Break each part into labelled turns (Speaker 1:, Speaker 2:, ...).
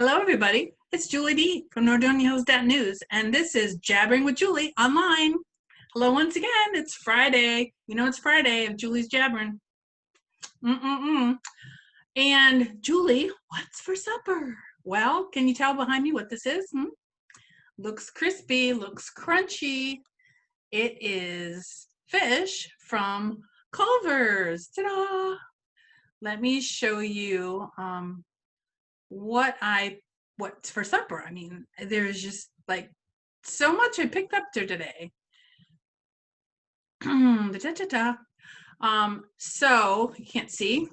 Speaker 1: Hello, everybody. It's Julie D from News, and this is Jabbering with Julie online. Hello, once again. It's Friday. You know it's Friday if Julie's jabbering. And Julie, what's for supper? Well, can you tell behind me what this is? Looks crispy, looks crunchy. It is fish from Culvers. Ta-da! Let me show you what's for supper. I mean, there's just like so much I picked up there today. So you can't see.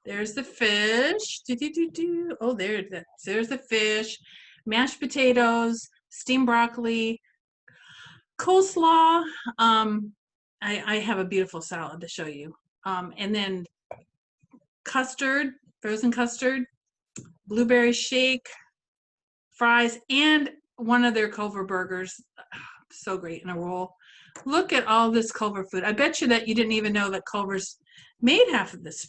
Speaker 1: There's the fish. Oh, there's the fish. Mashed potatoes, steamed broccoli, coleslaw. I have a beautiful salad to show you. And then custard, frozen custard, blueberry shake, fries, and one of their Culver burgers. So great in a roll. Look at all this Culver food. I bet you that you didn't even know that Culver's made half of this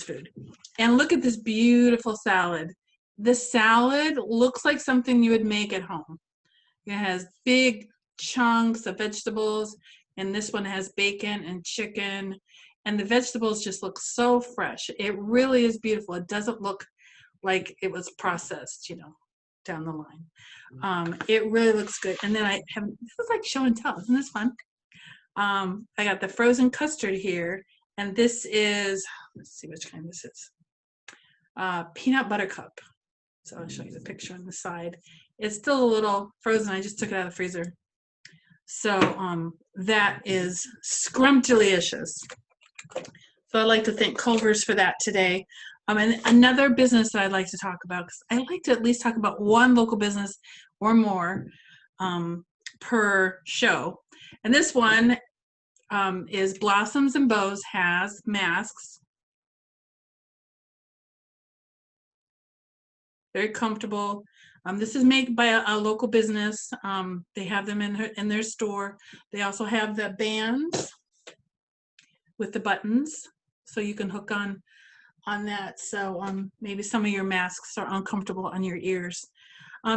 Speaker 1: food. And look at this beautiful salad. This salad looks like something you would make at home. It has big chunks of vegetables, and this one has bacon and chicken, and the vegetables just look so fresh. It really is beautiful. It doesn't look like it was processed, down the line. It really looks good. And then this is like show and tell. Isn't this fun? I got the frozen custard here, and this is, let's see which kind this is. Peanut butter cup. So I'll show you the picture on the side. It's still a little frozen. I just took it out of the freezer. So that is scrumptious. So I'd like to thank Culvers for that today. And another business that I'd like to talk about, because I like to at least talk about one local business or more per show. And this one is Blossoms and Bows has masks. Very comfortable. This is made by a local business. They have them in their store. They also have the bands with the buttons, so you can hook on that. So maybe some of your masks are uncomfortable on your ears.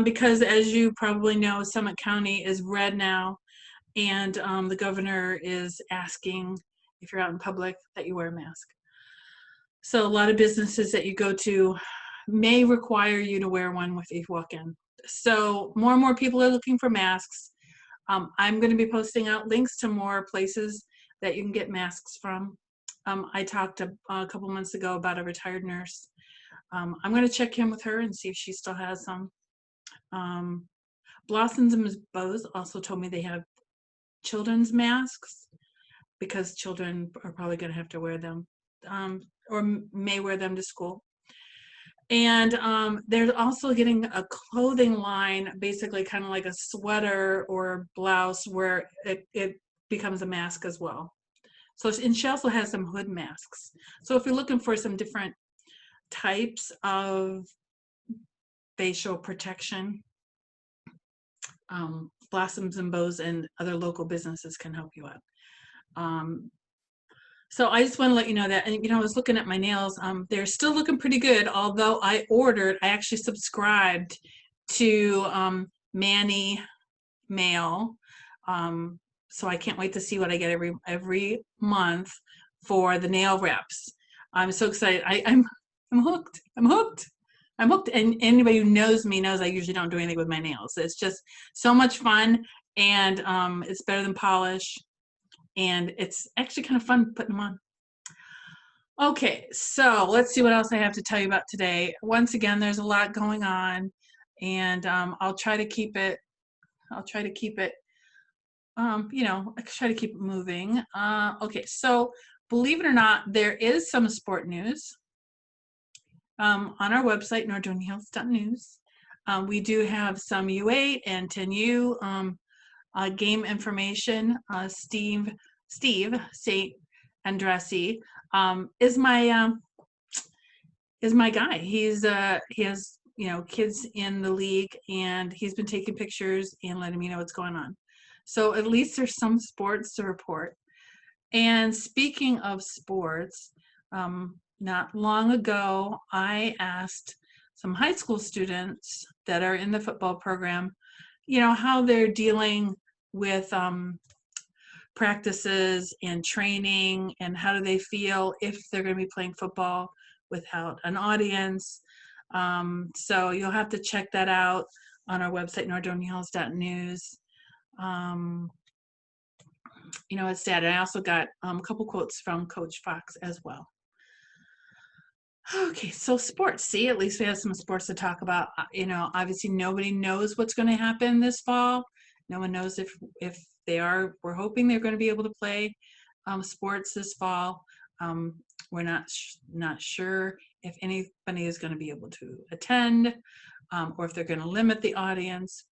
Speaker 1: Because as you probably know, Summit County is red now, and the governor is asking if you're out in public that you wear a mask. So a lot of businesses that you go to may require you to wear one if you walk in. So more and more people are looking for masks. I'm going to be posting out links to more places that you can get masks from. I talked a couple months ago about a retired nurse. I'm going to check in with her and see if she still has some. Blossoms and Bows also told me they have children's masks because children are probably going to have to wear them or may wear them to school. And they're also getting a clothing line, basically kind of like a sweater or blouse where it becomes a mask as well. So, and she also has some hood masks. So if you're looking for some different types of facial protection, Blossoms and Bows and other local businesses can help you out. So I just want to let you know that, and I was looking at my nails. They're still looking pretty good, although I actually subscribed to Manny Mail. So I can't wait to see what I get every month for the nail reps. I'm so excited. I'm hooked. I'm hooked. And anybody who knows me knows I usually don't do anything with my nails. It's just so much fun, and it's better than polish. And it's actually kind of fun putting them on. Okay, so let's see what else I have to tell you about today. Once again, there's a lot going on, and I'll try to keep it. I try to keep it moving. Okay, so believe it or not, there is some sport news on our website, NorthfieldNews.news. We do have some U8 and 10U game information. Steve St. Andresi is my guy. He has kids in the league, and he's been taking pictures and letting me know what's going on. So at least there's some sports to report. And speaking of sports, not long ago I asked some high school students that are in the football program, you know, how they're dealing with practices and training, and how do they feel if they're going to be playing football without an audience. So you'll have to check that out on our website, nordoniahills.news. You know, it's sad. I also got a couple quotes from Coach Fox as well. Okay, so sports. See, at least we have some sports to talk about. You know, obviously nobody knows what's going to happen this fall. No one knows if they are. We're hoping they're going to be able to play sports this fall. We're not sure if anybody is going to be able to attend, or if they're going to limit the audience.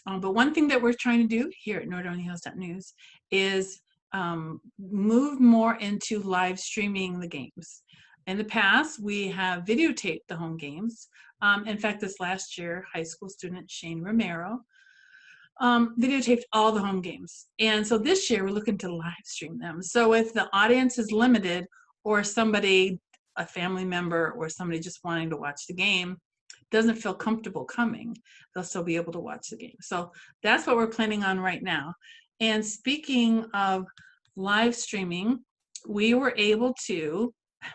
Speaker 1: But one thing that we're trying to do here at nordoniahills.news is move more into live streaming the games. In the past, we have videotaped the home games. In fact, this last year, high school student Shane Romero videotaped all the home games. And so this year, we're looking to live stream them. So if the audience is limited, or somebody, a family member, or somebody just wanting to watch the game, doesn't feel comfortable coming, they'll still be able to watch the game. So that's what we're planning on right now. And speaking of live streaming, we were able to,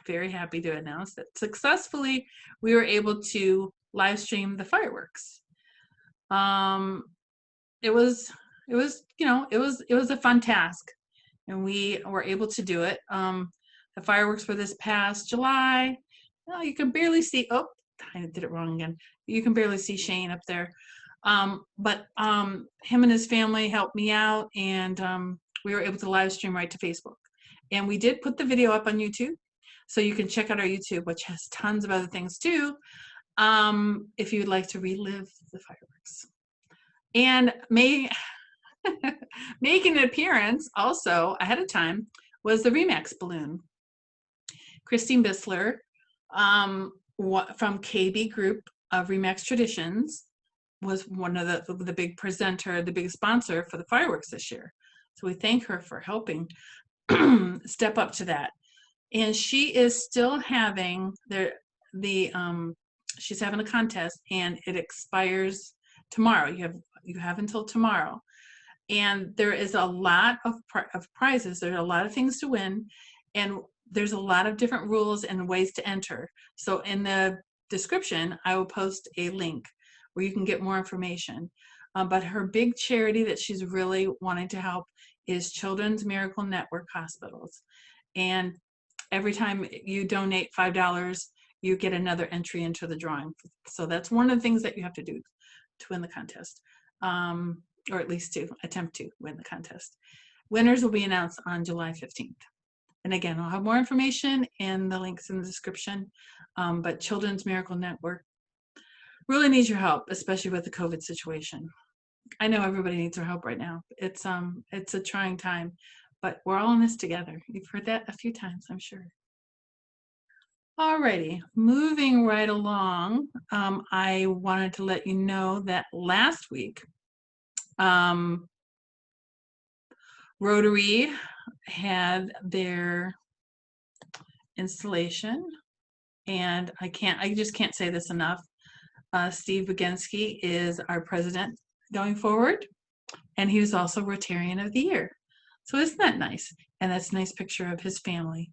Speaker 1: very happy to announce that successfully we were able to live stream the fireworks. It was a fun task, and we were able to do it. The fireworks were this past July. Oh, you can barely see, oh, I did it wrong again. You can barely see Shane up there. But him and his family helped me out, and we were able to live stream right to Facebook. And we did put the video up on YouTube, so you can check out our YouTube, which has tons of other things too, if you'd like to relive the fireworks. And making an appearance also ahead of time was the Remax balloon. Christine Bissler from KB Group of Remax Traditions was one of the big presenter, the big sponsor for the fireworks this year. So we thank her for helping step up to that. And she is still having she's having a contest, and it expires tomorrow. You have until tomorrow. And there is a lot of prizes. There's a lot of things to win, and there's a lot of different rules and ways to enter. So in the description, I will post a link where you can get more information. But her big charity that she's really wanting to help is Children's Miracle Network Hospitals. And every time you donate $5, you get another entry into the drawing. So that's one of the things that you have to do to win the contest, or at least to attempt to win the contest. Winners will be announced on July 15th. And again, I'll have more information and the links in the description. But Children's Miracle Network really needs your help, especially with the COVID situation. I know everybody needs our help right now. It's a trying time, but we're all in this together. You've heard that a few times, I'm sure. Alrighty, moving right along, I wanted to let you know that last week, Rotary had their installation, and I just can't say this enough. Steve Baginski is our president going forward, and he was also Rotarian of the Year. So isn't that nice? And that's a nice picture of his family.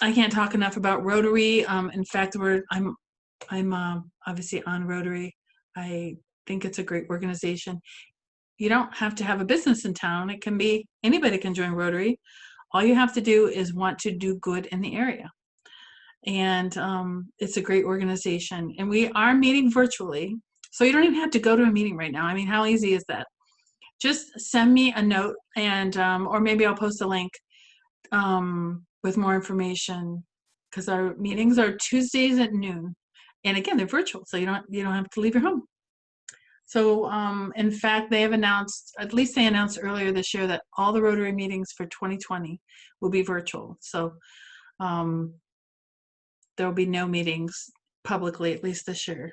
Speaker 1: I can't talk enough about Rotary. In fact, I'm obviously on Rotary. I think it's a great organization. You don't have to have a business in town. It can be, anybody can join Rotary. All you have to do is want to do good in the area. And it's a great organization. And we are meeting virtually. So you don't even have to go to a meeting right now. I mean, how easy is that? Just send me a note, and or maybe I'll post a link with more information, because our meetings are Tuesdays at noon. And again, they're virtual, so you don't have to leave your home. So in fact, they have announced, at least they announced earlier this year, that all the Rotary meetings for 2020 will be virtual. So there will be no meetings publicly, at least this year.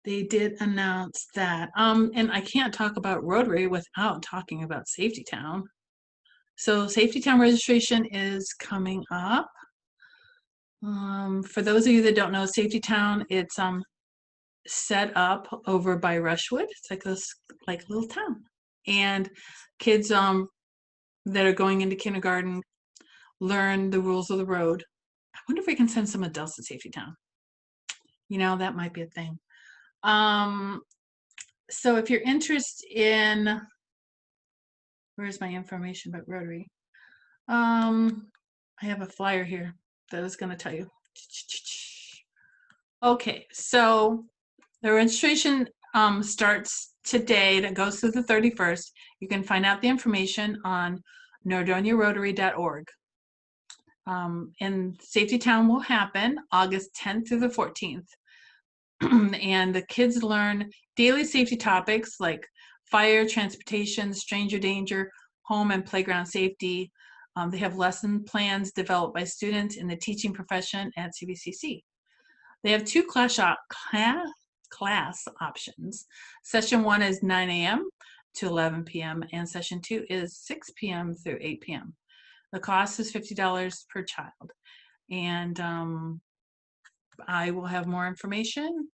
Speaker 1: They did announce that, and I can't talk about Rotary without talking about Safety Town. So Safety Town registration is coming up. For those of you that don't know Safety Town, it's set up over by Rushwood. It's like this like little town, and kids that are going into kindergarten learn the rules of the road. I wonder if we can send some adults to Safety Town. You know, that might be a thing. So if you're interested in, where's my information about Rotary? I have a flyer here that I was going to tell you. Okay, so the registration starts today. That goes through the 31st. You can find out the information on nordoniarotary.org. And Safety Town will happen August 10th through the 14th. And the kids learn daily safety topics like fire, transportation, stranger danger, home and playground safety. They have lesson plans developed by students in the teaching profession at CVCC. They have two class options. Session 1 is 9 a.m. to 11 p.m. and session 2 is 6 p.m. through 8 p.m. The cost is $50 per child. And I will have more information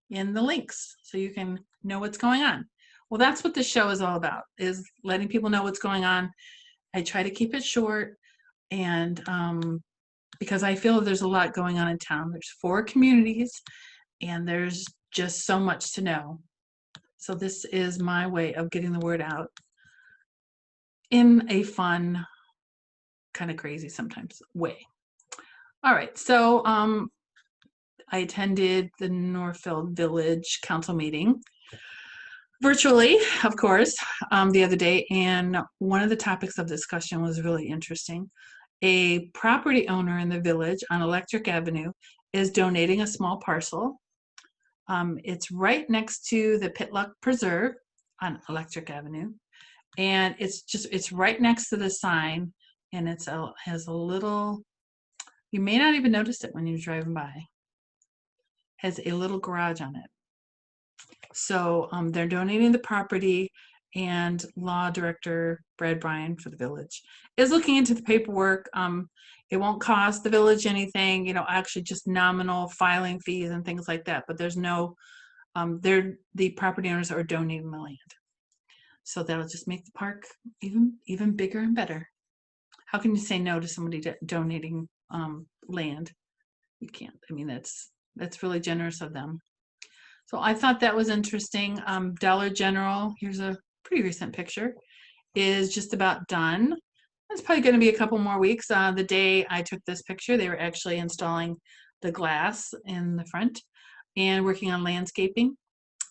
Speaker 1: in the links so you can know what's going on. Well, that's what the show is all about, is letting people know what's going on. I try to keep it short, and because I feel there's a lot going on in town. There's 4 communities, and there's just so much to know. So this is my way of getting the word out in a fun, kind of crazy sometimes way. All right, so I attended the Northfield Village Council meeting virtually, of course, the other day, and one of the topics of discussion was really interesting. A property owner in the village on Electric Avenue is donating a small parcel. It's right next to the Pitlock Preserve on Electric Avenue, and it's right next to the sign, and has a little, you may not even notice it when you're driving by, has a little garage on it. So they're donating the property, and Law Director Brad Bryan for the village is looking into the paperwork. It won't cost the village anything, you know, actually just nominal filing fees and things like that, but there's no, the property owners are donating the land. So that'll just make the park even bigger and better. How can you say no to somebody donating land? You can't. I mean, that's really generous of them. So I thought that was interesting. Dollar General, here's a pretty recent picture, is just about done. It's probably going to be a couple more weeks. The day I took this picture, they were actually installing the glass in the front and working on landscaping.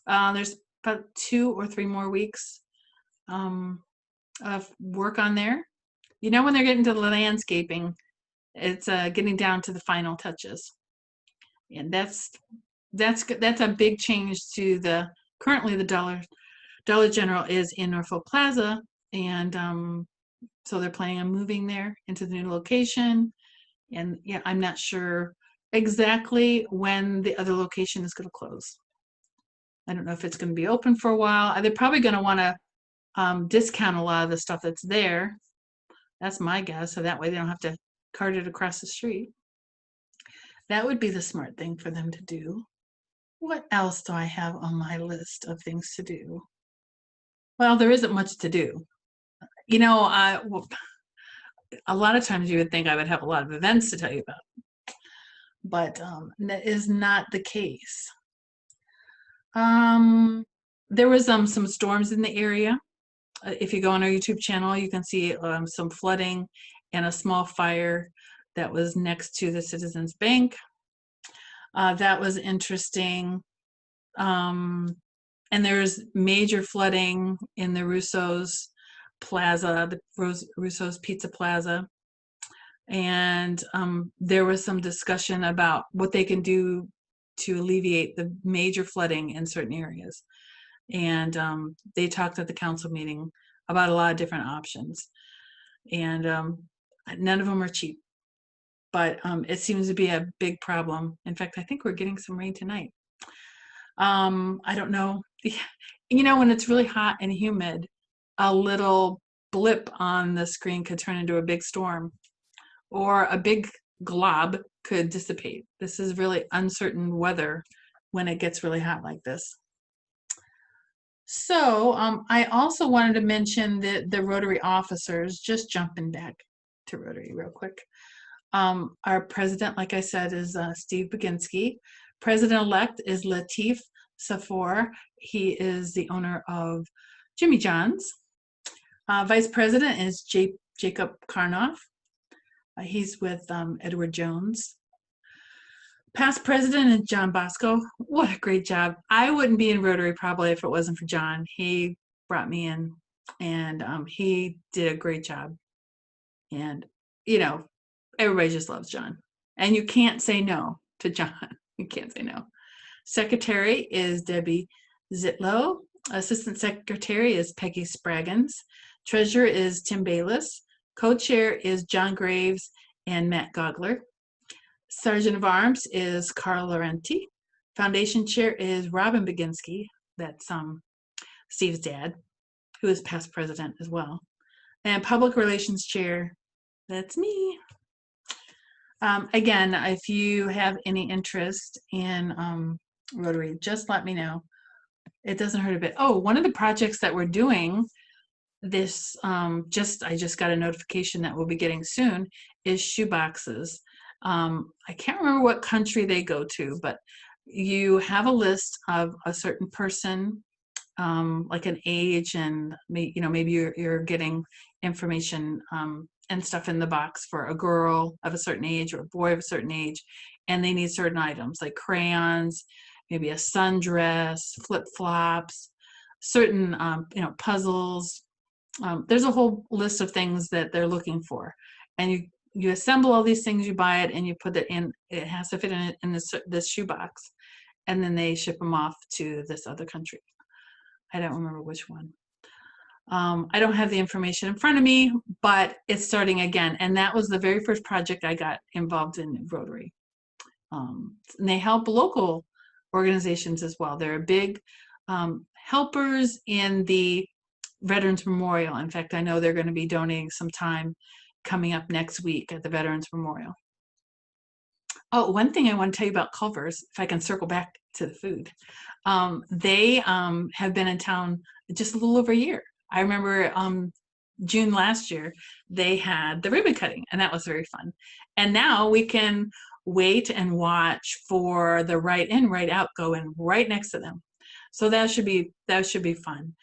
Speaker 1: There's about 2 or 3 more weeks of work on there. You know, when they're getting to the landscaping, it's getting down to the final touches. And that's a big change to currently the Dollar General is in Northfield Plaza, and so they're planning on moving there into the new location. And yeah, I'm not sure exactly when the other location is going to close. I don't know if it's going to be open for a while. They're probably going to want to discount a lot of the stuff that's there. That's my guess. So that way they don't have to cart it across the street. That would be the smart thing for them to do. What else do I have on my list of things to do? Well, there isn't much to do. You know, a lot of times you would think I would have a lot of events to tell you about, but that is not the case. There was some storms in the area. If you go on our YouTube channel, you can see some flooding and a small fire that was next to the Citizens Bank. That was interesting. And there's major flooding in the Russo's Plaza, the Russo's Pizza Plaza. And there was some discussion about what they can do to alleviate the major flooding in certain areas. And they talked at the council meeting about a lot of different options. And none of them are cheap, but it seems to be a big problem. In fact, I think we're getting some rain tonight. I don't know. You know, when it's really hot and humid, a little blip on the screen could turn into a big storm, or a big glob could dissipate. This is really uncertain weather when it gets really hot like this. So I also wanted to mention the Rotary officers, just jumping back to Rotary real quick. Our president, like I said, is Steve Baginski. President-elect is Latif Safour. He is the owner of Jimmy John's. Vice president is Jacob Karnoff. He's with Edward Jones. Past president is John Bosco. What a great job. I wouldn't be in Rotary probably if it wasn't for John. He brought me in, and he did a great job. And, you know, everybody just loves John. And you can't say no to John. You can't say no. Secretary is Debbie Zitlow. Assistant secretary is Peggy Spraggins. Treasurer is Tim Bayless. Co-chair is John Graves and Matt Gogler. Sergeant of Arms is Carl Laurenti. Foundation chair is Robin Baginski. That's Steve's dad, who is past president as well. And public relations chair, that's me. Again, if you have any interest in Rotary, just let me know. It doesn't hurt a bit. Oh, one of the projects that we're doing this, I just got a notification that we'll be getting soon, is shoe boxes. I can't remember what country they go to, but you have a list of a certain person, like an age, and maybe you're getting information and stuff in the box for a girl of a certain age or a boy of a certain age, and they need certain items like crayons, maybe a sundress, flip-flops, certain puzzles. There's a whole list of things that they're looking for, and you assemble all these things, you buy it, and you put it in. It has to fit in this shoe box, and then they ship them off to this other country. I don't remember which one. I don't have the information in front of me, but it's starting again, and that was the very first project I got involved in Rotary. And they help local organizations as well. They're big helpers in the Veterans Memorial. In fact, I know they're going to be donating some time coming up next week at the Veterans Memorial. Oh, one thing I want to tell you about Culvers, if I can circle back to the food. They have been in town just a little over a year. I remember June last year, they had the ribbon cutting, and that was very fun. And now we can wait and watch for the right in, right out going right next to them. So that should be fun.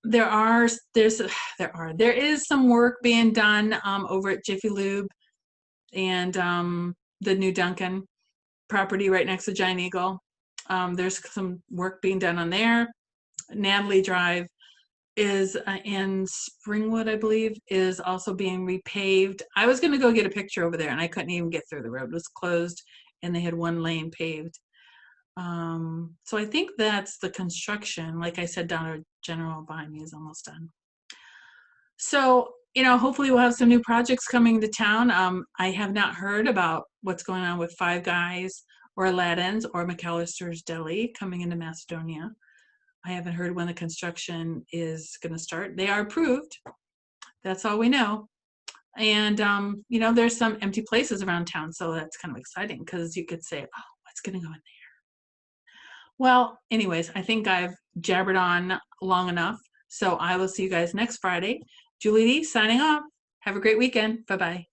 Speaker 1: There is some work being done over at Jiffy Lube and the new Duncan property right next to Giant Eagle. There's some work being done on there. Natalie Drive is in Springwood, I believe, is also being repaved. I was going to go get a picture over there, and I couldn't even get through. The road was closed, and they had one lane paved. So I think that's the construction. Like I said, Dollar General behind me is almost done. So, hopefully we'll have some new projects coming to town. I have not heard about what's going on with Five Guys or Aladdin's or McAllister's Deli coming into Macedonia. I haven't heard when the construction is going to start. They are approved. That's all we know. And, there's some empty places around town, so that's kind of exciting because you could say, oh, what's going to go in there? Well, anyways, I think I've jabbered on long enough, so I will see you guys next Friday. Julie D signing off. Have a great weekend. Bye-bye.